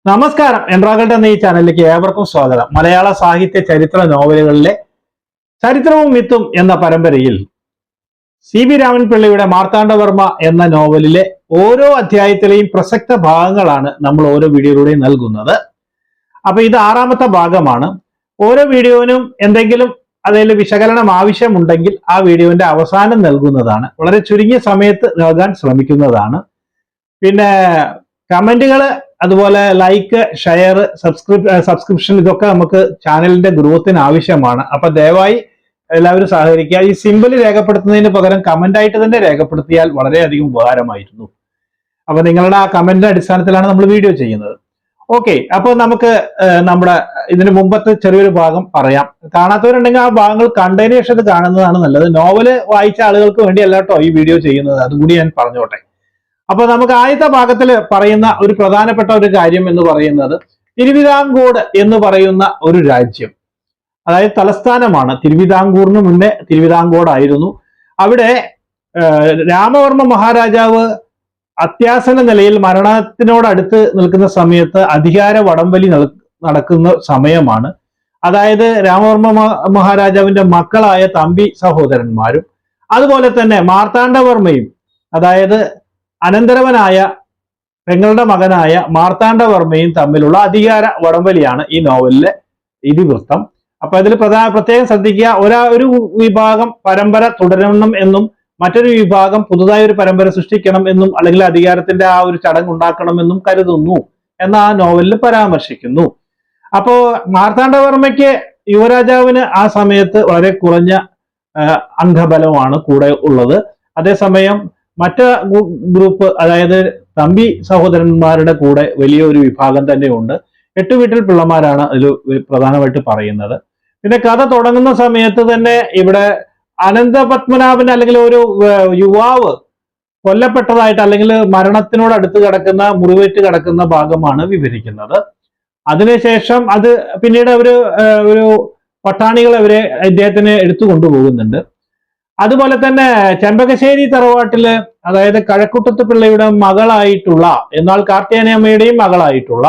നമസ്കാരം. എൻട്രാഗൾഡ് എന്ന ഈ ചാനലിലേക്ക് ഏവർക്കും സ്വാഗതം. മലയാള സാഹിത്യ ചരിത്ര നോവലുകളിലെ ചരിത്രവും മിത്തും എന്ന പരമ്പരയിൽ CB രാമൻപിള്ളയുടെ മാർത്താണ്ഡവർമ്മ എന്ന നോവലിലെ ഓരോ അധ്യായത്തിലെയും പ്രസക്ത ഭാഗങ്ങളാണ് നമ്മൾ ഓരോ വീഡിയോയിലൂടെയും നൽകുന്നത്. അപ്പൊ ഇത് 6ാമത്തെ ഭാഗമാണ്. ഓരോ വീഡിയോനും എന്തെങ്കിലും അതിൽ വിശകലനം ആവശ്യമുണ്ടെങ്കിൽ ആ വീഡിയോന്റെ അവസാനം നൽകുന്നതാണ്. വളരെ ചുരുങ്ങിയ സമയത്ത് നൽകാൻ ശ്രമിക്കുന്നതാണ്. പിന്നെ കമന്റുകൾ, അതുപോലെ ലൈക്ക്, ഷെയർ, സബ്സ്ക്രിപ്ഷൻ ഇതൊക്കെ നമുക്ക് ചാനലിന്റെ ഗ്രോത്തിന് ആവശ്യമാണ്. അപ്പൊ ദയവായി എല്ലാവരും സഹകരിക്കുക. ഈ സിമ്പിൾ രേഖപ്പെടുത്തുന്നതിന് പകരം കമന്റ് ആയിട്ട് തന്നെ രേഖപ്പെടുത്തിയാൽ വളരെയധികം ഉപകാരമായിരുന്നു. അപ്പൊ നിങ്ങളുടെ ആ കമന്റിന്റെ അടിസ്ഥാനത്തിലാണ് നമ്മൾ വീഡിയോ ചെയ്യുന്നത്. ഓക്കെ, അപ്പോൾ നമുക്ക് നമ്മുടെ ഇതിന് മുമ്പത്തെ ചെറിയൊരു ഭാഗം പറയാം. കാണാത്തവരുണ്ടെങ്കിൽ ആ ഭാഗങ്ങൾ കണ്ടതിന് ശേഷം ഇത് കാണുന്നതാണ് നല്ലത്. നോവല് വായിച്ച ആളുകൾക്ക് വേണ്ടി അല്ല കേട്ടോ ഈ വീഡിയോ ചെയ്യുന്നത്, അതുകൂടി ഞാൻ പറഞ്ഞോട്ടെ. അപ്പൊ നമുക്ക് ആദ്യത്തെ ഭാഗത്തിൽ പറയുന്ന ഒരു പ്രധാനപ്പെട്ട ഒരു കാര്യം എന്ന് പറയുന്നത് തിരുവിതാംകൂട് എന്ന് പറയുന്ന ഒരു രാജ്യം, അതായത് തലസ്ഥാനമാണ്. തിരുവിതാംകൂറിന് മുന്നേ തിരുവിതാംകൂടായിരുന്നു. അവിടെ രാമവർമ്മ മഹാരാജാവ് അത്യാസന നിലയിൽ മരണത്തിനോടടുത്ത് നിൽക്കുന്ന സമയത്ത് അധികാര വടംവലി നടക്കുന്ന സമയമാണ്. അതായത് രാമവർമ്മ മഹാരാജാവിന്റെ മക്കളായ തമ്പി സഹോദരന്മാരും അതുപോലെ തന്നെ മാർത്താണ്ഡവർമ്മയും, അതായത് അനന്തരവനായ പെങ്ങളുടെ മകനായ മാർത്താണ്ഡവർമ്മയും തമ്മിലുള്ള അധികാര വടംവലിയാണ് ഈ നോവലിലെ ഇതിവൃത്തം. അപ്പൊ അതിൽ പ്രത്യേകം ശ്രദ്ധിക്കുക, ഒരു വിഭാഗം പരമ്പര തുടരണം എന്നും മറ്റൊരു വിഭാഗം പുതുതായി ഒരു പരമ്പര സൃഷ്ടിക്കണം എന്നും അല്ലെങ്കിൽ അധികാരത്തിന്റെ ആ ഒരു ചടങ്ങ് ഉണ്ടാക്കണമെന്നും കരുതുന്നു എന്ന് ആ നോവലിൽ പരാമർശിക്കുന്നു. അപ്പോ മാർത്താണ്ഡവർമ്മയ്ക്ക് യുവരാജാവിന് ആ സമയത്ത് വളരെ കുറഞ്ഞ അംഗബലമാണ് കൂടെ ഉള്ളത്. അതേസമയം മറ്റ് ഗ്രൂപ്പ്, അതായത് തമ്പി സഹോദരന്മാരുടെ കൂടെ വലിയൊരു വിഭാഗം തന്നെ ഉണ്ട്. 8 വീട്ടിൽ പിള്ളമാരാണ് അതിൽ പ്രധാനമായിട്ട് പറയുന്നത്. പിന്നെ കഥ തുടങ്ങുന്ന സമയത്ത് തന്നെ ഇവിടെ അനന്തപത്മനാഭൻ അല്ലെങ്കിൽ ഒരു യുവാവ് കൊല്ലപ്പെട്ടതായിട്ട് അല്ലെങ്കിൽ മരണത്തിനോട് അടുത്ത് കിടക്കുന്ന, മുറിവേറ്റ് കിടക്കുന്ന ഭാഗമാണ് വിവരിക്കുന്നത്. അതിനുശേഷം അത് പിന്നീട് ഒരു പട്ടാണികൾ അവരെ ഇദ്ദേഹത്തിന് എടുത്തു കൊണ്ടുപോകുന്നുണ്ട്. അതുപോലെ തന്നെ ചെമ്പകശ്ശേരി തറവാട്ടില്, അതായത് കഴക്കൂട്ടത്ത് പിള്ളയുടെ മകളായിട്ടുള്ള, എന്നാൽ കാർത്തിയാനിയമ്മയുടെയും മകളായിട്ടുള്ള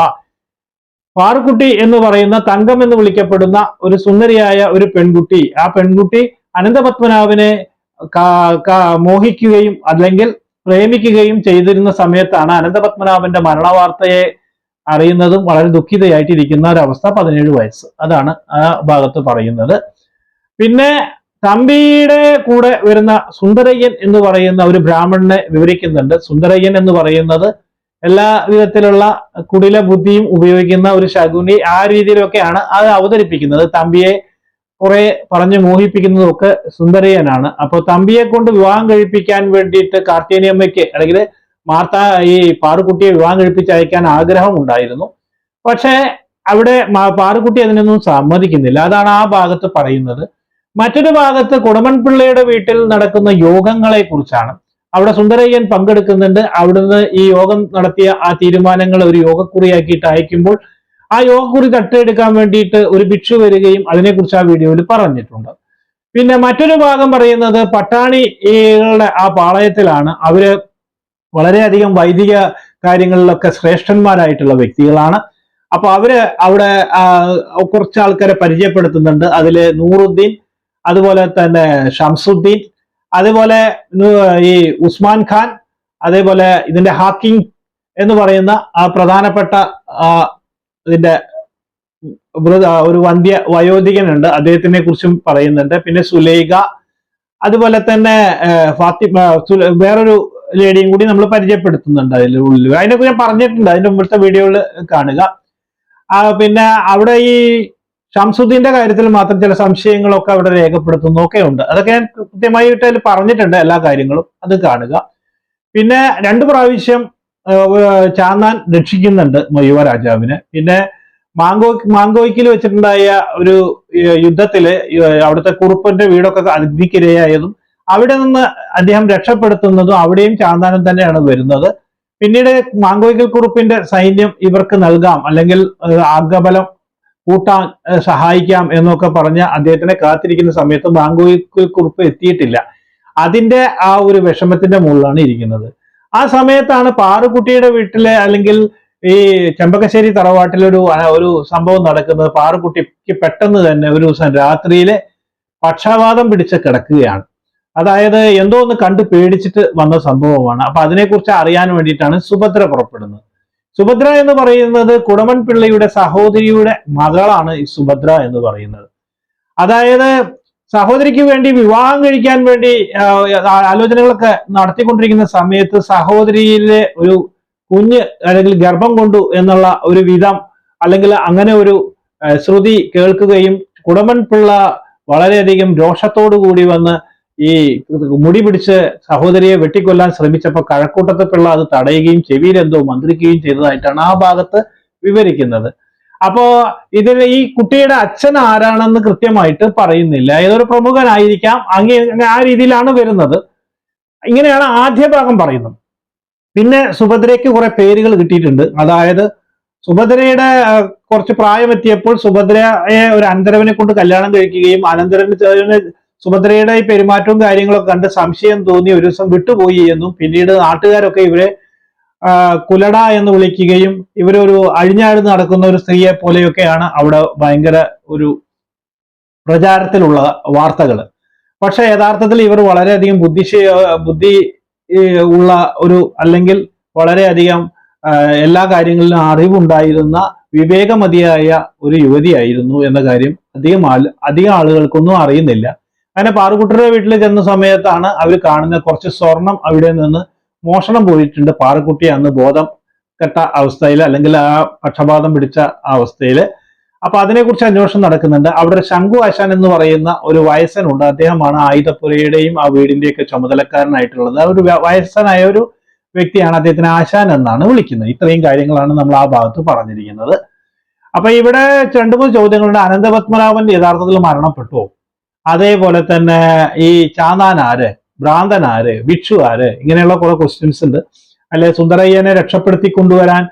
പാറുക്കുട്ടി എന്ന് പറയുന്ന, തങ്കം എന്ന് വിളിക്കപ്പെടുന്ന ഒരു സുന്ദരിയായ ഒരു പെൺകുട്ടി, ആ പെൺകുട്ടി അനന്തപത്മനാഭനെ മോഹിക്കുകയും അല്ലെങ്കിൽ പ്രേമിക്കുകയും ചെയ്തിരുന്ന സമയത്താണ് അനന്തപത്മനാഭന്റെ മരണവാർത്തയെ അറിയുന്നതും വളരെ ദുഃഖിതയായിട്ടിരിക്കുന്ന ഒരവസ്ഥ. 17 വയസ്സ്, അതാണ് ആ ഭാഗത്ത് പറയുന്നത്. പിന്നെ തമ്പിയുടെ കൂടെ വരുന്ന സുന്ദരയ്യൻ എന്ന് പറയുന്ന ഒരു ബ്രാഹ്മണനെ വിവരിക്കുന്നുണ്ട്. സുന്ദരയ്യൻ എന്ന് പറയുന്നത് എല്ലാ വിധത്തിലുള്ള കുടില ബുദ്ധിയും ഉപയോഗിക്കുന്ന ഒരു ശകുനി, ആ രീതിയിലൊക്കെയാണ് അത് അവതരിപ്പിക്കുന്നത്. തമ്പിയെ കുറെ പറഞ്ഞ് മോഹിപ്പിക്കുന്നതും ഒക്കെ സുന്ദരയ്യനാണ്. അപ്പോൾ തമ്പിയെ കൊണ്ട് വിവാഹം കഴിപ്പിക്കാൻ വേണ്ടിയിട്ട് കാർത്തിയാനിയമ്മയ്ക്ക് അല്ലെങ്കിൽ ഈ പാറുക്കുട്ടിയെ വിവാഹം കഴിപ്പിച്ച് അയക്കാൻ ആഗ്രഹം ഉണ്ടായിരുന്നു. പക്ഷേ അവിടെ പാറുക്കുട്ടി അതിനൊന്നും സമ്മതിക്കുന്നില്ല. അതാണ് ആ ഭാഗത്ത് പറയുന്നത്. മറ്റൊരു ഭാഗത്ത് കുടമൻപിള്ളയുടെ വീട്ടിൽ നടക്കുന്ന യോഗങ്ങളെ കുറിച്ചാണ്. അവിടെ സുന്ദരയ്യൻ പങ്കെടുക്കുന്നുണ്ട്. അവിടുന്ന് ഈ യോഗം നടത്തിയ ആ തീരുമാനങ്ങൾ ഒരു യോഗക്കുറിയാക്കിയിട്ട് അയക്കുമ്പോൾ ആ യോഗക്കുറി തട്ടിയെടുക്കാൻ വേണ്ടിയിട്ട് ഒരു ഭിക്ഷു വരികയും അതിനെക്കുറിച്ച് ആ വീഡിയോയിൽ പറഞ്ഞിട്ടുണ്ട്. പിന്നെ മറ്റൊരു ഭാഗം പറയുന്നത് പട്ടാണികളുടെ ആ പാളയത്തിലാണ്. അവര് വളരെയധികം വൈദിക കാര്യങ്ങളിലൊക്കെ ശ്രേഷ്ഠന്മാരായിട്ടുള്ള വ്യക്തികളാണ്. അപ്പൊ അവര് അവിടെ കുറച്ച് ആൾക്കാരെ പരിചയപ്പെടുത്തുന്നുണ്ട്. അതില് നൂറുദ്ദീൻ, അതുപോലെ തന്നെ ഷംസുദ്ദീൻ, അതുപോലെ ഈ ഉസ്മാൻ ഖാൻ, അതേപോലെ ഇതിന്റെ ഹാക്കിംഗ് എന്ന് പറയുന്ന ആ പ്രധാനപ്പെട്ട ഇതിന്റെ ഒരു വന്ധ്യ വയോധികനുണ്ട്, അദ്ദേഹത്തിനെ കുറിച്ചും പറയുന്നുണ്ട്. പിന്നെ സുലൈഖ, അതുപോലെ തന്നെ ഫാത്തിമ, വേറൊരു ലേഡിയും കൂടി നമ്മൾ പരിചയപ്പെടുത്തുന്നുണ്ട് അതിൽ ഉള്ളിൽ. അതിനെക്കുറിച്ച് ഞാൻ പറഞ്ഞിട്ടുണ്ട്, അതിന്റെ മുമ്പത്തെ വീഡിയോയിൽ കാണുക. പിന്നെ അവിടെ ഈ ഷംസുദ്ദീന്റെ കാര്യത്തിൽ മാത്രം ചില സംശയങ്ങളൊക്കെ അവിടെ രേഖപ്പെടുത്തുന്നൊക്കെ ഉണ്ട്. അതൊക്കെ ഞാൻ കൃത്യമായിട്ട് അതിൽ പറഞ്ഞിട്ടുണ്ട്, എല്ലാ കാര്യങ്ങളും അത് കാണുക. പിന്നെ 2 പ്രാവശ്യം ചാന്നാൻ രക്ഷിക്കുന്നുണ്ട് യുവരാജാവിനെ. പിന്നെ മാങ്കോയ്ക്കിൽ വെച്ചിട്ടുണ്ടായ ഒരു യുദ്ധത്തില് അവിടുത്തെ കുറുപ്പന്റെ വീടൊക്കെ അഗ്നിക്കിരയായതും അവിടെ നിന്ന് അദ്ദേഹം രക്ഷപ്പെടുത്തുന്നതും അവിടെയും ചാന്നാനം തന്നെയാണ് വരുന്നത്. പിന്നീട് മാങ്കോയ്ക്കൽ കുറുപ്പിന്റെ സൈന്യം ഇവർക്ക് നൽകാം, അല്ലെങ്കിൽ അംഗബലം കൂട്ടാൻ സഹായിക്കാം എന്നൊക്കെ പറഞ്ഞ് അദ്ദേഹത്തിനെ കാത്തിരിക്കുന്ന സമയത്ത് മാങ്കോയ്ക്കൽ കുറുപ്പ് എത്തിയിട്ടില്ല. അതിന്റെ ആ ഒരു വിഷമത്തിന്റെ മുകളിലാണ് ഇരിക്കുന്നത്. ആ സമയത്താണ് പാറുക്കുട്ടിയുടെ വീട്ടിലെ അല്ലെങ്കിൽ ഈ ചെമ്പകശ്ശേരി തറവാട്ടിലൊരു സംഭവം നടക്കുന്നത് പാറുക്കുട്ടിക്ക് പെട്ടെന്ന് തന്നെ ഒരു ദിവസം രാത്രിയിലെ പക്ഷാഘാതം പിടിച്ച് കിടക്കുകയാണ്. അതായത് എന്തോ ഒന്ന് കണ്ട് പേടിച്ചിട്ട് വന്ന സംഭവമാണ്. അപ്പൊ അതിനെക്കുറിച്ച് അറിയാൻ വേണ്ടിയിട്ടാണ് സുഭദ്ര പുറപ്പെടുന്നത്. സുഭദ്ര എന്ന് പറയുന്നത് കുടമൻ പിള്ളയുടെ സഹോദരിയുടെ മകളാണ് ഈ സുഭദ്ര എന്ന് പറയുന്നത്. അതായത് സഹോദരിക്ക് വേണ്ടി വിവാഹം കഴിക്കാൻ വേണ്ടി ആലോചനകളൊക്കെ നടത്തിക്കൊണ്ടിരിക്കുന്ന സമയത്ത് സഹോദരിയിലെ ഒരു കുഞ്ഞ് അല്ലെങ്കിൽ ഗർഭം കൊണ്ടു എന്നുള്ള ഒരു വിധം അല്ലെങ്കിൽ അങ്ങനെ ഒരു ശ്രുതി കേൾക്കുകയും കുടമൻ പിള്ള വളരെയധികം രോഷത്തോടു കൂടി വന്ന് ഈ മുടി പിടിച്ച് സഹോദരിയെ വെട്ടിക്കൊല്ലാൻ ശ്രമിച്ചപ്പോൾ കഴക്കൂട്ടത്തെ പിള്ള അത് തടയുകയും ചെവിയിൽ എന്തോ മന്ത്രിക്കുകയും ചെയ്തതായിട്ടാണ് ആ ഭാഗത്ത് വിവരിക്കുന്നത്. അപ്പോ ഇതിൽ ഈ കുട്ടിയുടെ അച്ഛൻ ആരാണെന്ന് കൃത്യമായിട്ട് പറയുന്നില്ല. ഏതൊരു പ്രമുഖനായിരിക്കാം, ആ രീതിയിലാണ് വരുന്നത്. ഇങ്ങനെയാണ് ആദ്യ ഭാഗം പറയുന്നത്. പിന്നെ സുഭദ്രയ്ക്ക് കുറെ പേരുകൾ കിട്ടിയിട്ടുണ്ട്. അതായത് സുഭദ്രയുടെ കുറച്ച് പ്രായമെത്തിയപ്പോൾ സുഭദ്രയെ ഒരു അനന്തരവനെ കൊണ്ട് കല്യാണം കഴിക്കുകയും അനന്തരവന് സുഭദ്രയുടെ ഈ പെരുമാറ്റവും കാര്യങ്ങളൊക്കെ കണ്ട് സംശയം തോന്നി ഒരു ദിവസം വിട്ടുപോയി എന്നും പിന്നീട് നാട്ടുകാരൊക്കെ ഇവരെ കുലട എന്ന് വിളിക്കുകയും ഇവരൊരു അഴിഞ്ഞാഴ്ന്ന് നടക്കുന്ന ഒരു സ്ത്രീയെ പോലെയൊക്കെയാണ് അവിടെ ഭയങ്കര ഒരു പ്രചാരത്തിലുള്ള വാർത്തകൾ. പക്ഷെ യഥാർത്ഥത്തിൽ ഇവർ വളരെയധികം ബുദ്ധി ഉള്ള ഒരു അല്ലെങ്കിൽ വളരെയധികം എല്ലാ കാര്യങ്ങളിലും അറിവുണ്ടായിരുന്ന വിവേകമതിയായ ഒരു യുവതിയായിരുന്നു എന്ന കാര്യം അധികം ആളുകൾക്കൊന്നും അറിയുന്നില്ല. അങ്ങനെ പാറുക്കുട്ടിയുടെ വീട്ടിൽ ചെന്ന സമയത്താണ് അവർ കാണുന്ന കുറച്ച് സ്വർണം അവിടെ നിന്ന് മോഷണം പോയിട്ടുണ്ട്. പാറുക്കുട്ടി അന്ന് ബോധം കെട്ട അവസ്ഥയിൽ അല്ലെങ്കിൽ ആ പക്ഷപാതം പിടിച്ച അവസ്ഥയിൽ. അപ്പൊ അതിനെക്കുറിച്ച് അന്വേഷണം നടക്കുന്നുണ്ട്. അവിടെ ഒരു ശംഖു ആശാൻ എന്ന് പറയുന്ന ഒരു വയസ്സനുണ്ട്. അദ്ദേഹമാണ് ആയുധപ്പുരയുടെയും ആ വീടിന്റെയൊക്കെ ചുമതലക്കാരനായിട്ടുള്ളത്. ഒരു വയസ്സനായ ഒരു വ്യക്തിയാണ്. അദ്ദേഹത്തിന് ആശാൻ എന്നാണ് വിളിക്കുന്നത്. ഇത്രയും കാര്യങ്ങളാണ് നമ്മൾ ആ ഭാഗത്ത് പറഞ്ഞിരിക്കുന്നത്. അപ്പൊ ഇവിടെ 2-3 ചോദ്യങ്ങളുണ്ട്. അനന്തപത്മനാഭൻ യഥാർത്ഥത്തിൽ മരണപ്പെട്ടോ? അതേപോലെ തന്നെ ഈ ചാന്നാൻ ആര്, ഭ്രാന്തൻ ആര്, ഭിക്ഷു ആര്, ഇങ്ങനെയുള്ള കുറെ ക്വസ്റ്റ്യൻസ് ഉണ്ട്. അല്ലെ സുന്ദരയ്യനെ രക്ഷപ്പെടുത്തി കൊണ്ടുവരാൻ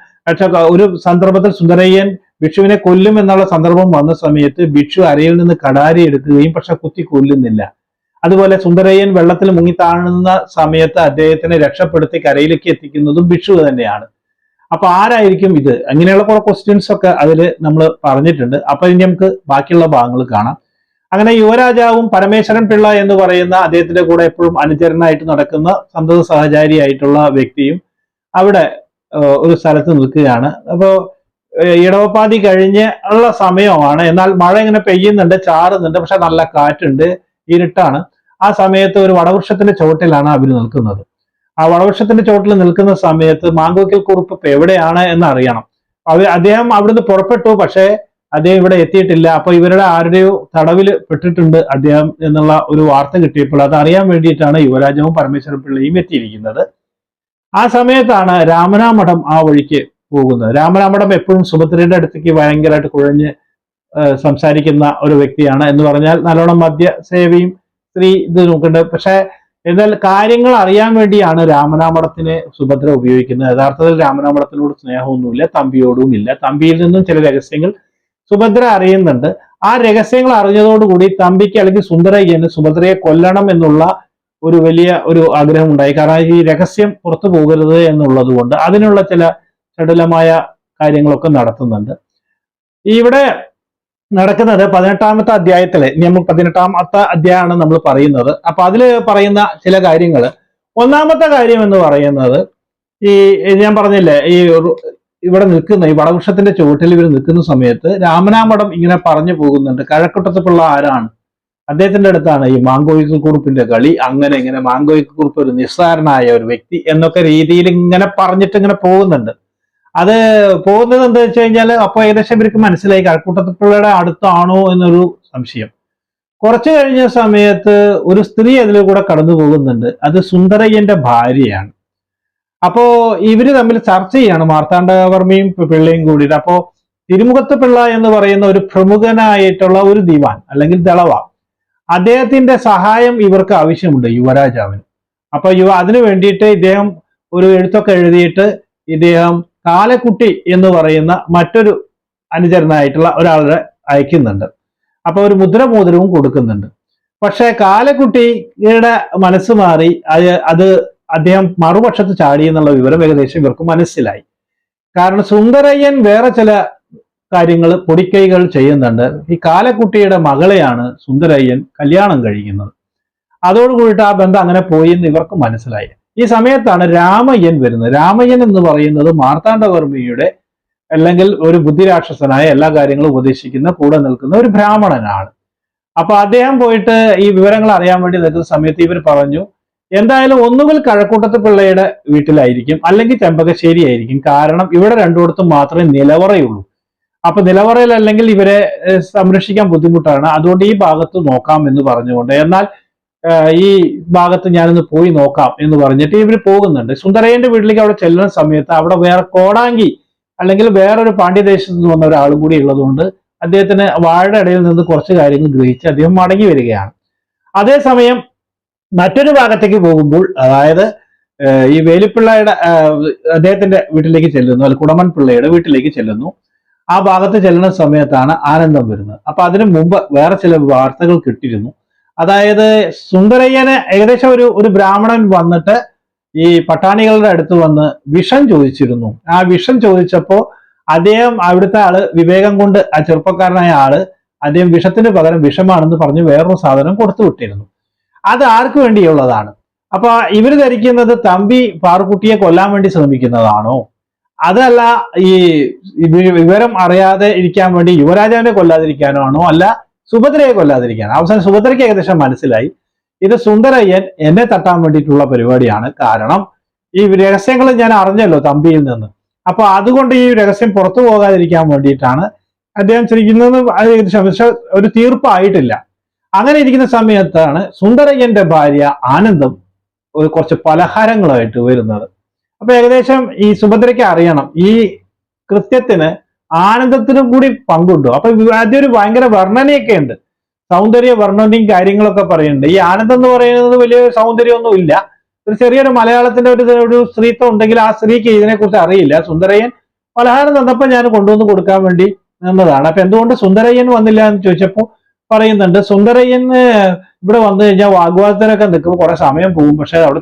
ഒരു സന്ദർഭത്തിൽ സുന്ദരയ്യൻ ഭിക്ഷുവിനെ കൊല്ലും എന്നുള്ള സന്ദർഭം വന്ന സമയത്ത് ഭിക്ഷു അരയിൽ നിന്ന് കടാരി എടുക്കുകയും പക്ഷെ കുത്തി കൊല്ലുന്നില്ല. അതുപോലെ സുന്ദരയ്യൻ വെള്ളത്തിൽ മുങ്ങി താഴുന്ന സമയത്ത് അദ്ദേഹത്തിനെ രക്ഷപ്പെടുത്തി കരയിലേക്ക് എത്തിക്കുന്നതും ഭിക്ഷു തന്നെയാണ്. അപ്പൊ ആരായിരിക്കും ഇത്? അങ്ങനെയുള്ള കുറെ ക്വസ്റ്റ്യൻസ് ഒക്കെ അതിൽ നമ്മൾ പറഞ്ഞിട്ടുണ്ട്. അപ്പൊ ഇനി നമുക്ക് ബാക്കിയുള്ള ഭാഗങ്ങൾ കാണാം. അങ്ങനെ യുവരാജാവും പരമേശ്വരൻ പിള്ള എന്ന് പറയുന്ന അദ്ദേഹത്തിന്റെ കൂടെ എപ്പോഴും അനുചരനായിട്ട് നടക്കുന്ന സന്തത സഹചാരിയായിട്ടുള്ള വ്യക്തിയും അവിടെ ഒരു സ്ഥലത്ത് നിൽക്കുകയാണ്. അപ്പോൾ ഇടവപ്പാതി കഴിഞ്ഞ് ഉള്ള സമയമാണ്. എന്നാൽ മഴ ഇങ്ങനെ പെയ്യുന്നുണ്ട്, ചാറുന്നുണ്ട്, പക്ഷെ നല്ല കാറ്റുണ്ട്, ഇരുട്ടാണ്. ആ സമയത്ത് ഒരു വടവൃക്ഷത്തിന്റെ ചുവട്ടിലാണ് അവർ നിൽക്കുന്നത്. ആ വടവൃക്ഷത്തിന്റെ ചുവട്ടിൽ നിൽക്കുന്ന സമയത്ത് മാങ്കോയ്ക്കൽ കുറുപ്പ് ഇപ്പൊ എവിടെയാണ് എന്ന് അറിയണം. അദ്ദേഹം അവിടുന്ന് പുറപ്പെട്ടു, പക്ഷേ അദ്ദേഹം ഇവിടെ എത്തിയിട്ടില്ല. അപ്പൊ ഇവരുടെ ആരുടെയോ തടവിൽ പെട്ടിട്ടുണ്ട് അദ്ദേഹം എന്നുള്ള ഒരു വാർത്ത കിട്ടിയപ്പോൾ അത് അറിയാൻ വേണ്ടിയിട്ടാണ് യുവരാജവും പരമേശ്വരൻ പിള്ളയും എത്തിയിരിക്കുന്നത്. ആ സമയത്താണ് രാമനാമഠം ആ വഴിക്ക് പോകുന്നത്. രാമനാമഠം എപ്പോഴും സുഭദ്രയുടെ അടുത്തേക്ക് ഭയങ്കരമായിട്ട് കുഴഞ്ഞ് സംസാരിക്കുന്ന ഒരു വ്യക്തിയാണ്. എന്ന് പറഞ്ഞാൽ നല്ലോണം മദ്യസേവയും സ്ത്രീ ഇത് നോക്കുന്നുണ്ട്. പക്ഷെ എന്നാൽ കാര്യങ്ങൾ അറിയാൻ വേണ്ടിയാണ് രാമനാമഠത്തിനെ സുഭദ്ര ഉപയോഗിക്കുന്നത്. യഥാർത്ഥത്തിൽ രാമനാമഠത്തിനോട് സ്നേഹമൊന്നുമില്ല, തമ്പിയോടും ഇല്ല. തമ്പിയിൽ നിന്നും ചില രഹസ്യങ്ങൾ സുഭദ്ര അറിയുന്നുണ്ട്. ആ രഹസ്യങ്ങൾ അറിഞ്ഞതോടുകൂടി തമ്പിക്ക് അല്ലെങ്കിൽ സുന്ദരയ്യന് സുഭദ്രയെ കൊല്ലണം എന്നുള്ള ഒരു വലിയ ഒരു ആഗ്രഹം ഉണ്ടായി. കാരണം ഈ രഹസ്യം പുറത്തു പോകരുത് എന്നുള്ളത് കൊണ്ട് അതിനുള്ള ചില ചടുലമായ കാര്യങ്ങളൊക്കെ നടത്തുന്നുണ്ട്. ഇവിടെ നടക്കുന്നത് 18-ാമത്തെ അധ്യായത്തിലെ 18-ാമത്തെ അധ്യായമാണ് നമ്മൾ പറയുന്നത്. അപ്പൊ അതിൽ പറയുന്ന ചില കാര്യങ്ങൾ, ഒന്നാമത്തെ കാര്യം എന്ന് പറയുന്നത് ഈ ഞാൻ പറഞ്ഞില്ലേ, ഇവിടെ നിൽക്കുന്ന ഈ വടവൃക്ഷത്തിന്റെ ചുവട്ടിൽ ഇവർ നിൽക്കുന്ന സമയത്ത് രാമനാമഠം ഇങ്ങനെ പറഞ്ഞു പോകുന്നുണ്ട്. കഴക്കൂട്ടത്ത് പിള്ള ആരാണ്? അദ്ദേഹത്തിന്റെ അടുത്താണ് ഈ മാങ്കോയ്ക്കൽ കുറുപ്പിന്റെ കളി. അങ്ങനെ ഇങ്ങനെ മാങ്കോയ്ക്കൽ കുറുപ്പ് ഒരു നിസ്സാരനായ ഒരു വ്യക്തി എന്നൊക്കെ രീതിയിൽ ഇങ്ങനെ പറഞ്ഞിട്ട് ഇങ്ങനെ പോകുന്നുണ്ട്. അത് പോകുന്നത് എന്താ വെച്ച് കഴിഞ്ഞാൽ അപ്പൊ ഏകദേശം ഇവർക്ക് മനസ്സിലായി കഴക്കൂട്ടത്ത് പിള്ളയുടെ അടുത്താണോ എന്നൊരു സംശയം. കുറച്ചു കഴിഞ്ഞ സമയത്ത് ഒരു സ്ത്രീ അതിൽ കൂടെ കടന്നു പോകുന്നുണ്ട്. അത് സുന്ദരയ്യന്റെ ഭാര്യയാണ്. അപ്പോ ഇവര് തമ്മിൽ ചർച്ച ചെയ്യാണ്, മാർത്താണ്ഡവർമ്മയും പിള്ളയും കൂടിയിട്ട്. അപ്പോ തിരുമുഖത്ത് പിള്ള എന്ന് പറയുന്ന ഒരു പ്രമുഖനായിട്ടുള്ള ഒരു ദിവാൻ അല്ലെങ്കിൽ ദളവ, അദ്ദേഹത്തിന്റെ സഹായം ഇവർക്ക് ആവശ്യമുണ്ട് യുവരാജാവിന്. അപ്പൊ അതിനു വേണ്ടിയിട്ട് ഇദ്ദേഹം ഒരു എഴുത്തൊക്കെ എഴുതിയിട്ട് ഇദ്ദേഹം കാലക്കുട്ടി എന്ന് പറയുന്ന മറ്റൊരു അനുചരനായിട്ടുള്ള ഒരാളെ അയക്കുന്നുണ്ട്. അപ്പൊ ഒരു മുദ്രമോതിരവും കൊടുക്കുന്നുണ്ട്. പക്ഷെ കാലക്കുട്ടിയുടെ മനസ്സ് മാറി അത് അദ്ദേഹം മറുപക്ഷത്ത് ചാടി എന്നുള്ള വിവരം ഏകദേശം ഇവർക്ക് മനസ്സിലായി. കാരണം സുന്ദരയ്യൻ വേറെ ചില കാര്യങ്ങൾ പൊടിക്കൈകൾ ചെയ്യുന്നുണ്ട്. ഈ കാലക്കുട്ടിയുടെ മകളെയാണ് സുന്ദരയ്യൻ കല്യാണം കഴിക്കുന്നത്. അതോടുകൂടിയിട്ട് ആ ബന്ധം അങ്ങനെ പോയി എന്ന് ഇവർക്ക് മനസ്സിലായി. ഈ സമയത്താണ് രാമയ്യൻ വരുന്നത്. രാമയ്യൻ എന്ന് പറയുന്നത് മാർത്താണ്ഡവർമ്മയുടെ അല്ലെങ്കിൽ ഒരു ബുദ്ധിരാക്ഷസനായ എല്ലാ കാര്യങ്ങളും ഉപദേശിക്കുന്ന കൂടെ നിൽക്കുന്ന ഒരു ബ്രാഹ്മണനാണ്. അപ്പൊ അദ്ദേഹം പോയിട്ട് ഈ വിവരങ്ങൾ അറിയാൻ വേണ്ടി നിൽക്കുന്ന സമയത്ത് ഇവർ പറഞ്ഞു, എന്തായാലും ഒന്നുകിൽ കഴക്കൂട്ടത്ത് പിള്ളയുടെ വീട്ടിലായിരിക്കും, അല്ലെങ്കിൽ ചെമ്പകശ്ശേരി ആയിരിക്കും. കാരണം ഇവിടെ രണ്ടിടത്തും മാത്രമേ നിലവറയുള്ളൂ. അപ്പൊ നിലവറയിൽ അല്ലെങ്കിൽ ഇവരെ സംരക്ഷിക്കാൻ ബുദ്ധിമുട്ടാണ്, അതുകൊണ്ട് ഈ ഭാഗത്ത് നോക്കാം എന്ന് പറഞ്ഞുകൊണ്ട്, എന്നാൽ ഈ ഭാഗത്ത് ഞാനൊന്ന് പോയി നോക്കാം എന്ന് പറഞ്ഞിട്ട് ഇവർ പോകുന്നുണ്ട്. സുന്ദരയ്യന്റെ വീട്ടിലേക്ക് അവിടെ ചെല്ലുന്ന സമയത്ത് അവിടെ വേറെ കോടാങ്കി അല്ലെങ്കിൽ വേറൊരു പാണ്ഡ്യദേശത്ത് നിന്ന് വന്ന ഒരാളും കൂടി ഉള്ളതുകൊണ്ട് അദ്ദേഹത്തിന് വാഴയുടെ ഇടയിൽ നിന്ന് കുറച്ച് കാര്യങ്ങൾ ഗ്രഹിച്ച് അദ്ദേഹം മടങ്ങി വരികയാണ്. അതേസമയം മറ്റൊരു ഭാഗത്തേക്ക് പോകുമ്പോൾ, അതായത് ഈ വേലിപ്പിള്ളയുടെ അദ്ദേഹത്തിന്റെ വീട്ടിലേക്ക് ചെല്ലുന്നു, അല്ലെങ്കിൽ കുടമൻ പിള്ളയുടെ വീട്ടിലേക്ക് ചെല്ലുന്നു. ആ ഭാഗത്ത് ചെല്ലുന്ന സമയത്താണ് ആനന്ദം വരുന്നത്. അപ്പൊ അതിനു മുമ്പ് വേറെ ചില വാർത്തകൾ കിട്ടിയിരുന്നു. അതായത് സുന്ദരയ്യന് ഏകദേശം ഒരു ബ്രാഹ്മണൻ വന്നിട്ട് ഈ പട്ടാണികളുടെ അടുത്ത് വന്ന് വിഷം ചോദിച്ചിരുന്നു. ആ വിഷം ചോദിച്ചപ്പോ അദ്ദേഹം, അവിടുത്തെ ആള് വിവേകം കൊണ്ട്, ആ ചെറുപ്പക്കാരനായ ആള് അദ്ദേഹം വിഷത്തിന് പകരം വിഷമാണെന്ന് പറഞ്ഞ് വേറൊരു സാധനം കൊടുത്തു വിട്ടിരുന്നു. അത് ആർക്ക് വേണ്ടിയുള്ളതാണ്? അപ്പൊ ഇവര് ധരിക്കുന്നത് തമ്പി പാറുക്കുട്ടിയെ കൊല്ലാൻ വേണ്ടി ശ്രമിക്കുന്നതാണോ, അതല്ല ഈ വിവരം അറിയാതെ ഇരിക്കാൻ വേണ്ടി യുവരാജാവിനെ കൊല്ലാതിരിക്കാനോ ആണോ, അല്ല സുഭദ്രയെ കൊല്ലാതിരിക്കാനോ? അവസാനം സുഭദ്രയ്ക്ക് ഏകദേശം മനസ്സിലായി ഇത് സുന്ദരയ്യൻ എന്നെ തട്ടാൻ വേണ്ടിയിട്ടുള്ള പരിപാടിയാണ്. കാരണം ഈ രഹസ്യങ്ങൾ ഞാൻ അറിഞ്ഞല്ലോ തമ്പിയിൽ നിന്ന്. അപ്പൊ അതുകൊണ്ട് ഈ രഹസ്യം പുറത്തു പോകാതിരിക്കാൻ വേണ്ടിയിട്ടാണ് അദ്ദേഹം ചിരിക്കുന്നത്. ഏകദേശം ഒരു തീർപ്പായിട്ടില്ല. അങ്ങനെ ഇരിക്കുന്ന സമയത്താണ് സുന്ദരയ്യന്റെ ഭാര്യ ആനന്ദം കുറച്ച് പലഹാരങ്ങളായിട്ട് വരുന്നത്. അപ്പൊ ഏകദേശം ഈ സുഭദ്രയ്ക്ക് അറിയണം ഈ കൃത്യത്തിന് ആനന്ദത്തിനും കൂടി പങ്കുണ്ടോ. അപ്പൊ അതൊരു ഭയങ്കര വർണ്ണനയൊക്കെ ഉണ്ട്, സൗന്ദര്യ വർണ്ണനയും കാര്യങ്ങളൊക്കെ പറയുന്നുണ്ട്. ഈ ആനന്ദം എന്ന് പറയുന്നത് വലിയ സൗന്ദര്യമൊന്നും ഇല്ല, ഒരു ചെറിയൊരു മലയാളത്തിന്റെ ഒരു സ്ത്രീത്വം ഉണ്ടെങ്കിൽ ആ സ്ത്രീക്ക് ഇതിനെക്കുറിച്ച് അറിയില്ല. സുന്ദരയ്യൻ പലഹാരം തന്നപ്പോൾ ഞാൻ കൊണ്ടുവന്ന് കൊടുക്കാൻ വേണ്ടി നിന്നതാണ്. അപ്പൊ എന്തുകൊണ്ട് സുന്ദരയ്യൻ വന്നില്ല എന്ന് ചോദിച്ചപ്പോൾ പറയുന്നുണ്ട്, സുന്ദരയ്യന് ഇവിടെ വന്നു കഴിഞ്ഞാൽ വാഗ്വാദത്തിനൊക്കെ നിൽക്കുമ്പോൾ കുറെ സമയം പോകും, പക്ഷെ അവിടെ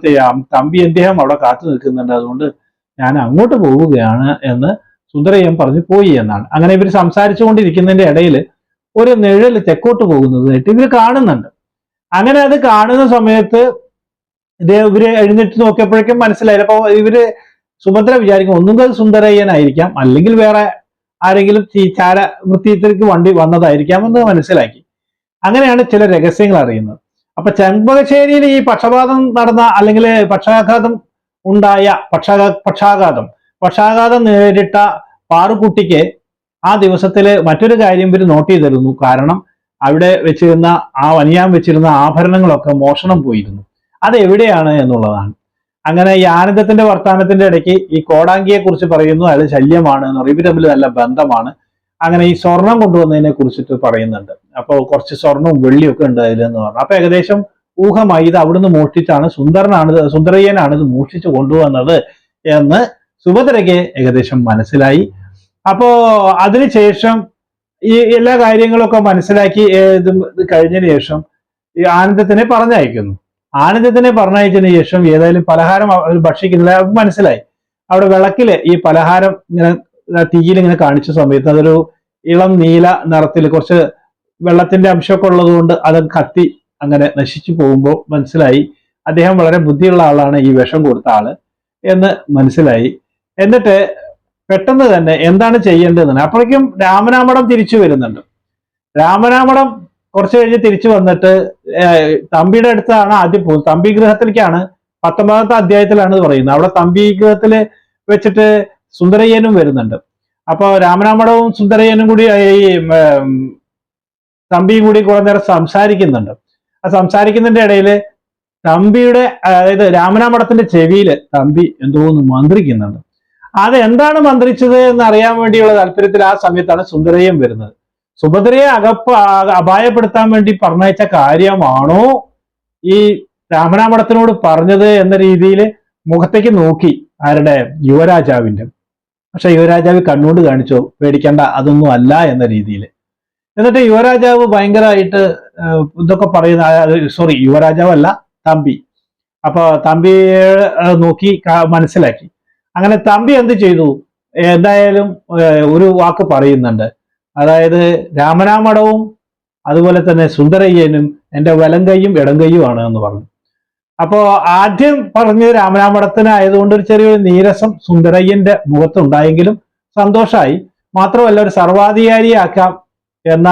തമ്പി അദ്ദേഹം അവിടെ കാത്തു നിൽക്കുന്നുണ്ട്, അതുകൊണ്ട് ഞാൻ അങ്ങോട്ട് പോവുകയാണ് എന്ന് സുന്ദരയ്യൻ പറഞ്ഞു പോയി എന്നാണ്. അങ്ങനെ ഇവർ സംസാരിച്ചു കൊണ്ടിരിക്കുന്നതിന്റെ ഇടയിൽ ഒരു നിഴല് തെക്കോട്ട് പോകുന്നതായിട്ട് ഇവർ കാണുന്നുണ്ട്. അങ്ങനെ അത് കാണുന്ന സമയത്ത് ഇവര് എഴുന്നേറ്റ് നോക്കിയപ്പോഴേക്കും മനസ്സിലായില്ല. അപ്പൊ ഇവര് സുഭദ്ര വിചാരിക്കും ഒന്നുകിൽ സുന്ദരയ്യനായിരിക്കാം, അല്ലെങ്കിൽ വേറെ ആരെങ്കിലും ഈ ചാര വൃത്തിയിലേക്ക് വണ്ടി വന്നതായിരിക്കാം എന്ന് മനസ്സിലാക്കി. അങ്ങനെയാണ് ചില രഹസ്യങ്ങൾ അറിയുന്നത്. അപ്പൊ ചെമ്പകശ്ശേരിയിൽ ഈ പക്ഷപാതം നടന്ന അല്ലെങ്കിൽ പക്ഷാഘാതം ഉണ്ടായ പക്ഷാഘാതം നേരിട്ട പാറുക്കുട്ടിക്ക് ആ ദിവസത്തില് മറ്റൊരു കാര്യം ഇവർ നോട്ട് ചെയ്തിരുന്നു. കാരണം അവിടെ വെച്ചിരുന്ന അണിയാൻ വെച്ചിരുന്ന ആഭരണങ്ങളൊക്കെ മോഷണം പോയിരുന്നു. അത് എവിടെയാണ് എന്നുള്ളതാണ്. അങ്ങനെ ഈ ആനന്ദത്തിന്റെ വർത്തമാനത്തിന്റെ ഇടയ്ക്ക് ഈ കോടാങ്കിയെ കുറിച്ച് പറയുന്നു, അത് ശല്യമാണ് എന്ന് പറയും, ഇവർ തമ്മിൽ നല്ല ബന്ധമാണ്. അങ്ങനെ ഈ സ്വർണം കൊണ്ടുവന്നതിനെ കുറിച്ചിട്ട് പറയുന്നുണ്ട്. അപ്പോൾ കുറച്ച് സ്വർണവും വെള്ളിയും ഒക്കെ ഉണ്ട് അതിലെന്ന് പറഞ്ഞു. അപ്പൊ ഏകദേശം ഊഹമായി ഇത് അവിടുന്ന് മോഷ്ടിച്ചാണ് സുന്ദരയ്യനാണ് ഇത് മോഷ്ടിച്ചു കൊണ്ടുവന്നത് എന്ന് സുഭദ്രയ്ക്ക് ഏകദേശം മനസ്സിലായി. അപ്പോ അതിനുശേഷം ഈ എല്ലാ കാര്യങ്ങളൊക്കെ മനസ്സിലാക്കി ഇത് കഴിഞ്ഞതിന് ശേഷം ഈ ആനന്ദത്തിനെ പറഞ്ഞയക്കുന്നു. ആനന്ദത്തിനെ പറഞ്ഞയച്ചതിന് ശേഷം ഏതായാലും പലഹാരം ഭക്ഷിക്കുന്നില്ല, മനസ്സിലായി. അവിടെ വിളക്കില് ഈ പലഹാരം ഇങ്ങനെ തീയിലിങ്ങനെ കാണിച്ച സമയത്ത് അതൊരു ഇളം നീല നിറത്തിൽ കുറച്ച് വെള്ളത്തിന്റെ അംശമൊക്കെ ഉള്ളത് കൊണ്ട് അത് കത്തി അങ്ങനെ നശിച്ചു പോകുമ്പോൾ മനസ്സിലായി അദ്ദേഹം വളരെ ബുദ്ധിയുള്ള ആളാണ്, ഈ വിഷം കൊടുത്ത ആള് എന്ന് മനസ്സിലായി. എന്നിട്ട് പെട്ടെന്ന് തന്നെ എന്താണ് ചെയ്യേണ്ടതെന്ന്, അപ്പോഴേക്കും രാമനാമടം തിരിച്ചു വരുന്നുണ്ട്. രാമനാമടം കുറച്ച് കഴിഞ്ഞ് തിരിച്ചു വന്നിട്ട് തമ്പിയുടെ അടുത്താണ് ആദ്യം പോകുന്നത്. തമ്പി ഗൃഹത്തിലേക്കാണ്, 19ാമത്തെ അധ്യായത്തിലാണ് ഇത് പറയുന്നത്. അവിടെ തമ്പി ഗൃഹത്തില് വെച്ചിട്ട് സുന്ദരയ്യനും വരുന്നുണ്ട്. അപ്പൊ രാമനാമടവും സുന്ദരയ്യനും കൂടി ഈ തമ്പിയും കൂടി കുറെ നേരം സംസാരിക്കുന്നുണ്ട്. ആ സംസാരിക്കുന്നതിന്റെ ഇടയിൽ തമ്പിയുടെ, അതായത് രാമനാമടത്തിന്റെ ചെവിയിൽ തമ്പി എന്തോന്ന് മന്ത്രിക്കുന്നുണ്ട്. അത് എന്താണ് മന്ത്രിച്ചത് എന്ന് അറിയാൻ വേണ്ടിയുള്ള താല്പര്യത്തിൽ ആ സമയത്താണ് സുന്ദരയ്യൻ വരുന്നത്. സുഭദ്രയെ അപായപ്പെടുത്താൻ വേണ്ടി പറഞ്ഞയച്ച കാര്യമാണോ ഈ രാമനാമടത്തിനോട് പറഞ്ഞത് എന്ന രീതിയിൽ മുഖത്തേക്ക് നോക്കി ആരുടെ, യുവരാജാവിന്റെ. പക്ഷെ യുവരാജാവ് കണ്ണുകൊണ്ട് കാണിച്ചോ, പേടിക്കേണ്ട അതൊന്നും അല്ല എന്ന രീതിയിൽ. എന്നിട്ട് യുവരാജാവ് ഭയങ്കരമായിട്ട് ഇതൊക്കെ പറയുന്ന, സോറി യുവരാജാവ് അല്ല തമ്പി. അപ്പൊ തമ്പിയെ നോക്കി മനസ്സിലാക്കി. അങ്ങനെ തമ്പി എന്ത് ചെയ്തു, എന്തായാലും ഒരു വാക്ക് പറയുന്നുണ്ട്. അതായത് രാമനാമടവും അതുപോലെ തന്നെ സുന്ദരയ്യനും എൻ്റെ വലം കൈയും ഇടം കൈയുമാണ് എന്ന് പറഞ്ഞു. അപ്പോ ആദ്യം പറഞ്ഞത് രാമനാമടത്തിനായതുകൊണ്ട് ഒരു ചെറിയൊരു നീരസം സുന്ദരയ്യന്റെ മുഖത്തുണ്ടായെങ്കിലും സന്തോഷമായി. മാത്രമല്ല ഒരു സർവാധികാരിയാക്കാം എന്ന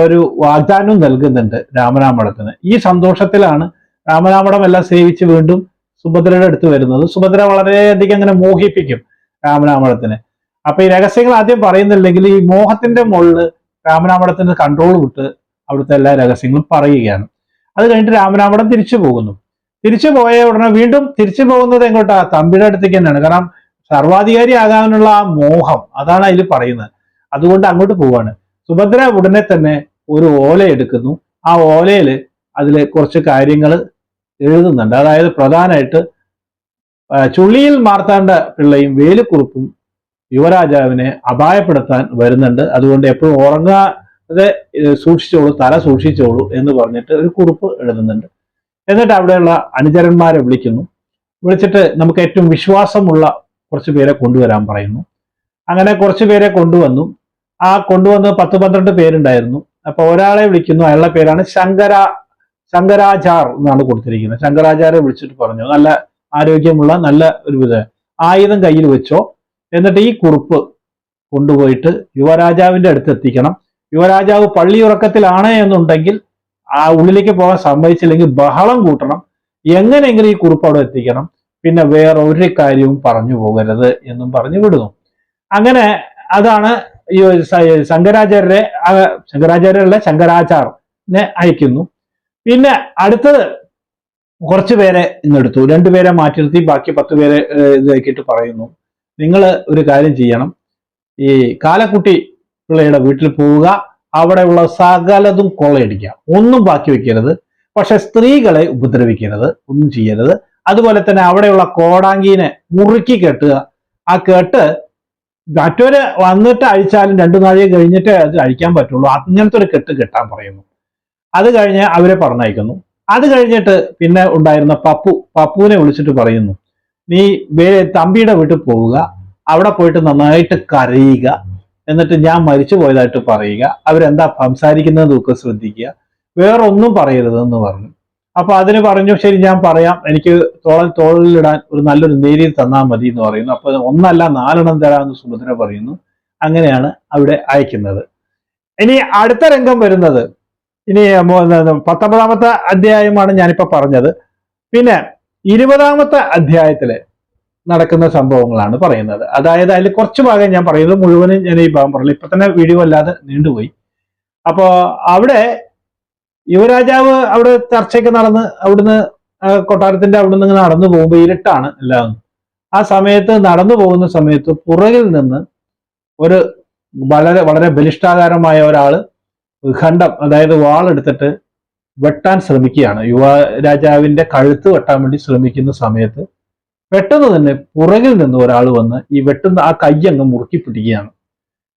ഒരു വാഗ്ദാനവും നൽകുന്നുണ്ട് രാമനാമടത്തിന്. ഈ സന്തോഷത്തിലാണ് രാമനാമടം എല്ലാം സേവിച്ച് വീണ്ടും സുഭദ്രയുടെ അടുത്ത് വരുന്നത്. സുഭദ്ര വളരെയധികം അങ്ങനെ മോഹിപ്പിക്കും രാമനാമടത്തിനെ. അപ്പൊ ഈ രഹസ്യങ്ങൾ ആദ്യം പറയുന്നില്ലെങ്കിൽ ഈ മോഹത്തിന്റെ മുകളിൽ രാമനാമടത്തിന് കൺട്രോൾ വിട്ട് അവിടുത്തെ എല്ലാ രഹസ്യങ്ങളും പറയുകയാണ്. അത് കഴിഞ്ഞിട്ട് രാമനാമടം തിരിച്ചു പോകുന്നു. തിരിച്ചു പോയ ഉടനെ വീണ്ടും തിരിച്ചു പോകുന്നത് എങ്ങോട്ടാ? തമ്പിയുടെ അടുത്തേക്ക് തന്നെയാണ്. കാരണം സർവാധികാരി ആകാനുള്ള ആ മോഹം അതാണ് അതിൽ പറയുന്നത്. അതുകൊണ്ട് അങ്ങോട്ട് പോവാണ്. സുഭദ്ര ഉടനെ തന്നെ ഒരു ഓല എടുക്കുന്നു. ആ ഓലയിൽ അതിൽ കുറച്ച് കാര്യങ്ങൾ എഴുതുന്നുണ്ട്. അതായത് പ്രധാനമായിട്ട് ചുള്ളിയിൽ മാർത്താണ്ഡ പിള്ളയും വേലുക്കുറുപ്പും യുവരാജാവിനെ അപായപ്പെടുത്താൻ വരുന്നുണ്ട്. അതുകൊണ്ട് എപ്പോഴും ഉറങ്ങാതെ സൂക്ഷിച്ചോളൂ, തല സൂക്ഷിച്ചോളൂ എന്ന് പറഞ്ഞിട്ട് ഒരു കുറിപ്പ് എഴുതുന്നുണ്ട്. എന്നിട്ട് അവിടെയുള്ള അനുചരന്മാരെ വിളിച്ചിട്ട് നമുക്ക് ഏറ്റവും വിശ്വാസമുള്ള കുറച്ച് പേരെ കൊണ്ടുവരാൻ പറയുന്നു. അങ്ങനെ കുറച്ച് പേരെ കൊണ്ടുവന്നു. ആ കൊണ്ടുവന്ന് 10-12 പേരുണ്ടായിരുന്നു. അപ്പൊ ഒരാളെ വിളിക്കുന്നു. അയാളുടെ പേരാണ് ശങ്കരാചാർ എന്നാണ് കൊടുത്തിരിക്കുന്നത്. ശങ്കരാചാരെ വിളിച്ചിട്ട് പറഞ്ഞു, നല്ല ആരോഗ്യമുള്ള നല്ല ഒരു ആയുധം കയ്യിൽ വെച്ചോ, എന്നിട്ട് ഈ കുറിപ്പ് കൊണ്ടുപോയിട്ട് യുവരാജാവിന്റെ അടുത്ത് എത്തിക്കണം. യുവരാജാവ് പള്ളിയുറക്കത്തിലാണ് എന്നുണ്ടെങ്കിൽ ആ ഉള്ളിലേക്ക് പോകാൻ സമ്മതിച്ചില്ലെങ്കിൽ ബഹളം കൂട്ടണം. എങ്ങനെയെങ്കിലും ഈ കുറിപ്പ് അവിടെ എത്തിക്കണം. പിന്നെ വേറെ ഒരു കാര്യവും പറഞ്ഞു പോകരുത് എന്നും പറഞ്ഞു വിടുന്നു. അങ്ങനെ അതാണ് ഈ ശങ്കരാചാര്യനെ അയക്കുന്നു. പിന്നെ അടുത്തത് കുറച്ച് പേരെ ഇന്നെടുത്തു. 2 പേരെ മാറ്റി നിർത്തി ബാക്കി 10 പേരെ ഇതാക്കിയിട്ട് പറയുന്നു, നിങ്ങൾ ഒരു കാര്യം ചെയ്യണം. ഈ കാലക്കുട്ടി പിള്ളയുടെ വീട്ടിൽ പോവുക, അവിടെയുള്ള സകലതും കൊള്ളയടിക്കുക, ഒന്നും ബാക്കി വെക്കരുത്. പക്ഷെ സ്ത്രീകളെ ഉപദ്രവിക്കരുത്, ഒന്നും ചെയ്യരുത്. അതുപോലെ തന്നെ അവിടെയുള്ള കോടാങ്കീനെ മുറുക്കി കെട്ടുക. ആ കെട്ട് മറ്റൊരു വന്നിട്ട് അഴിച്ചാലും 2 നാഴിക കഴിഞ്ഞിട്ട് അത് അഴിക്കാൻ പറ്റുള്ളൂ. അങ്ങനത്തെ ഒരു കെട്ട് കെട്ടാൻ പറയുന്നു. അത് കഴിഞ്ഞ് അവരെ പറഞ്ഞയക്കുന്നു. അത് കഴിഞ്ഞിട്ട് പിന്നെ ഉണ്ടായിരുന്ന പപ്പുവിനെ വിളിച്ചിട്ട് പറയുന്നു, നീ തമ്പിയുടെ വീട്ടിൽ പോവുക, അവിടെ പോയിട്ട് നന്നായിട്ട് കരയുക, എന്നിട്ട് ഞാൻ മരിച്ചു പോയതായിട്ട് പറയുക, അവരെന്താ സംസാരിക്കുന്നത് ഒക്കെ ശ്രദ്ധിക്കുക, വേറെ ഒന്നും പറയരുത് എന്ന് പറഞ്ഞു. അപ്പൊ അതിന് പറഞ്ഞു, ശരി ഞാൻ പറയാം, എനിക്ക് തോളിലിടാൻ ഒരു നല്ലൊരു നേരിയ തന്നാൽ മതി എന്ന് പറയുന്നു. അപ്പൊ 1 അല്ല 4 തരാമെന്ന് സുഭദ്ര പറയുന്നു. അങ്ങനെയാണ് അവിടെ അയക്കുന്നത്. ഇനി അടുത്ത രംഗം വരുന്നത്, ഇനി 19-ാമത്തെ അധ്യായമാണ് ഞാനിപ്പോ പറഞ്ഞത്. പിന്നെ 20-ാമത്തെ അധ്യായത്തില് നടക്കുന്ന സംഭവങ്ങളാണ് പറയുന്നത്. അതായത് അതിൽ കുറച്ച് ഭാഗം ഞാൻ പറയുന്നത്, മുഴുവനും ഞാൻ ഈ ഭാഗം പറഞ്ഞു. ഇപ്പൊ തന്നെ വീഡിയോ അല്ലാതെ നീണ്ടുപോയി. അപ്പോ അവിടെ യുവരാജാവ് അവിടെ ചർച്ചയൊക്കെ നടന്ന് അവിടുന്ന് കൊട്ടാരത്തിന്റെ അവിടുന്ന് ഇങ്ങനെ നടന്നു പോകുമ്പോൾ ഇരുട്ടാണ് എല്ലാം. ആ സമയത്ത് നടന്നു പോകുന്ന സമയത്ത് പുറകിൽ നിന്ന് ഒരു വളരെ വളരെ ബലിഷ്ഠാകാരമായ ഒരാള് ഖണ്ഡം, അതായത് വാളെടുത്തിട്ട് വെട്ടാൻ ശ്രമിക്കുകയാണ്. യുവരാജാവിന്റെ കഴുത്ത് വെട്ടാൻ വേണ്ടി ശ്രമിക്കുന്ന സമയത്ത് പെട്ടെന്ന് തന്നെ പുറകിൽ നിന്ന് ഒരാൾ വന്ന് ഈ വെട്ടുന്ന ആ കൈ അങ്ങ് മുറുക്കി പിടിക്കുകയാണ്.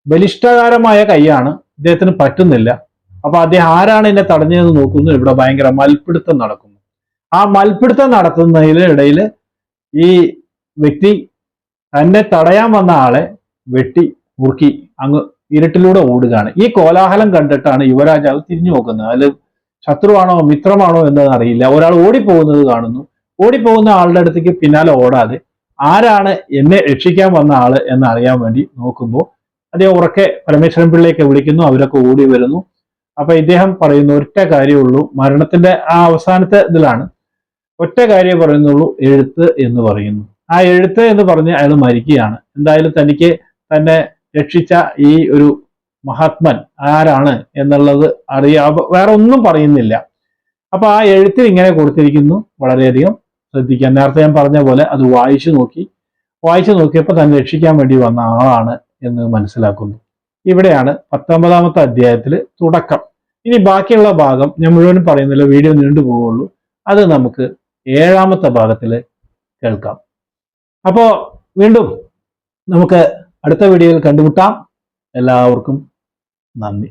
ബലിഷ്ഠകാരമായ കൈയാണ്, ഇദ്ദേഹത്തിന് പറ്റുന്നില്ല. അപ്പൊ അദ്ദേഹം ആരാണ് എന്നെ തടഞ്ഞതെന്ന് നോക്കുന്നു. ഇവിടെ ഭയങ്കര മൽപ്പിടുത്തം നടക്കുന്നു. ആ മൽപ്പിടുത്തം നടത്തുന്നതിനിടയിൽ ഈ വ്യക്തി തന്നെ തടയാൻ വന്ന ആളെ വെട്ടി മുറുക്കി അങ്ങ് ഇരുട്ടിലൂടെ ഓടുകയാണ്. ഈ കോലാഹലം കണ്ടിട്ടാണ് യുവരാജാവ് തിരിഞ്ഞു നോക്കുന്നത്. അതിൽ ശത്രുവാണോ മിത്രമാണോ എന്നത് അറിയില്ല. ഒരാൾ ഓടിപ്പോകുന്നത് കാണുന്നു. ഓടിപ്പോകുന്ന ആളുടെ അടുത്തേക്ക് പിന്നാലെ ഓടാതെ ആരാണ് എന്നെ രക്ഷിക്കാൻ വന്ന ആള് എന്നറിയാൻ വേണ്ടി നോക്കുമ്പോൾ അദ്ദേഹം ഉറക്കെ പരമേശ്വരൻ പിള്ളയൊക്കെ വിളിക്കുന്നു. അവരൊക്കെ ഓടി വരുന്നു. അപ്പൊ ഇദ്ദേഹം പറയുന്നു, ഒറ്റ കാര്യമുള്ളൂ, മരണത്തിന്റെ ആ അവസാനത്തെ ഇതിലാണ്, ഒറ്റ കാര്യം പറയുന്നുള്ളൂ, എഴുത്ത് എന്ന് പറയുന്നു. ആ എഴുത്ത് എന്ന് പറഞ്ഞ് അയാൾ മരിക്കുകയാണ്. എന്തായാലും തനിക്ക് തന്നെ രക്ഷിച്ച ഈ ഒരു മഹാത്മൻ ആരാണ് എന്നുള്ളത് വേറെ ഒന്നും പറയുന്നില്ല. അപ്പൊ ആ എഴുത്തിൽ ഇങ്ങനെ കൊടുത്തിരിക്കുന്നു, വളരെയധികം ശ്രദ്ധിക്കാൻ. നേരത്തെ ഞാൻ പറഞ്ഞ പോലെ അത് വായിച്ചു നോക്കിയപ്പോൾ തന്നെ രക്ഷിക്കാൻ വേണ്ടി വന്ന ആളാണ് എന്ന് മനസ്സിലാക്കുന്നു. ഇവിടെയാണ് 19-ാമത്തെ അധ്യായത്തില് തുടക്കം. ഇനി ബാക്കിയുള്ള ഭാഗം ഞാൻ മുഴുവനും പറയുന്നില്ല, വീഡിയോ നീണ്ടുപോകുള്ളൂ. അത് നമുക്ക് 7-ാമത്തെ ഭാഗത്തില് കേൾക്കാം. അപ്പോ വീണ്ടും നമുക്ക് അടുത്ത വീഡിയോയിൽ കണ്ടുമുട്ടാം. എല്ലാവർക്കും നന്ദി.